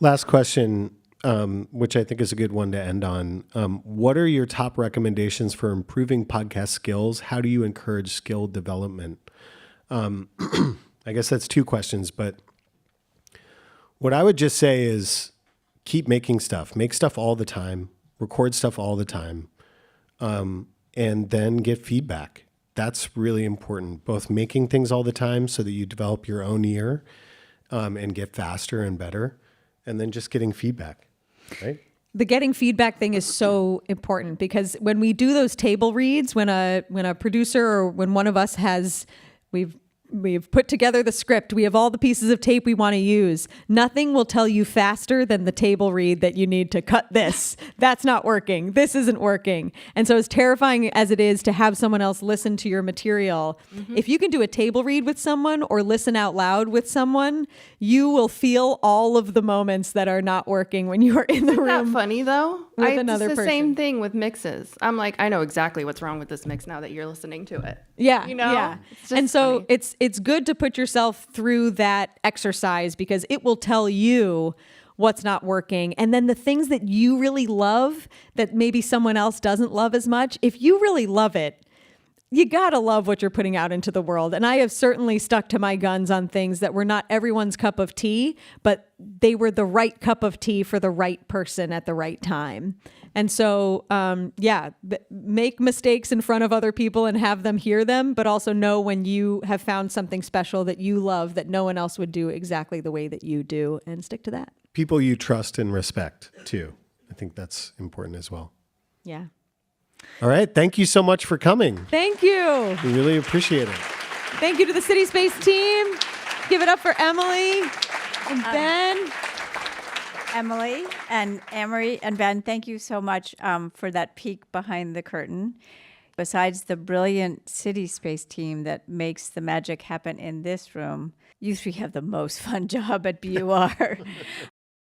Last question. which I think is a good one to end on. What are your top recommendations for improving podcast skills? How do you encourage skill development? I guess that's two questions, but what I would just say is keep making stuff. Make stuff all the time. Record stuff all the time. And then get feedback. That's really important, both making things all the time so that you develop your own ear and get faster and better, and then just getting feedback, right? The getting feedback thing is so important because when we do those table reads, when a producer or when one of us we've put together the script, we have all the pieces of tape we want to use. Nothing will tell you faster than the table read that you need to cut this. That's not working. This isn't working. And so as terrifying as it is to have someone else listen to your material, if you can do a table read with someone or listen out loud with someone, you will feel all of the moments that are not working when you are in the room. Isn't that funny though? With another it's the person. same thing with mixes. I'm like, I know exactly what's wrong with this mix now that you're listening to it. Yeah. You know? Yeah. It's just And so funny. it's good to put yourself through that exercise because it will tell you what's not working. And then the things that you really love that maybe someone else doesn't love as much, if you really love it, you gotta love what you're putting out into the world. And I have certainly stuck to my guns on things that were not everyone's cup of tea, but they were the right cup of tea for the right person at the right time. And so, make mistakes in front of other people and have them hear them, but also know when you have found something special that you love that no one else would do exactly the way that you do, and stick to that. People you trust and respect too. I think that's important as well. Yeah. All right. Thank you so much for coming. Thank you. We really appreciate it. Thank you to the CitySpace team. Give it up for Emily and Ben. Emily and Amory and Ben, thank you so much for that peek behind the curtain. Besides the brilliant CitySpace team that makes the magic happen in this room, you three have the most fun job at BUR.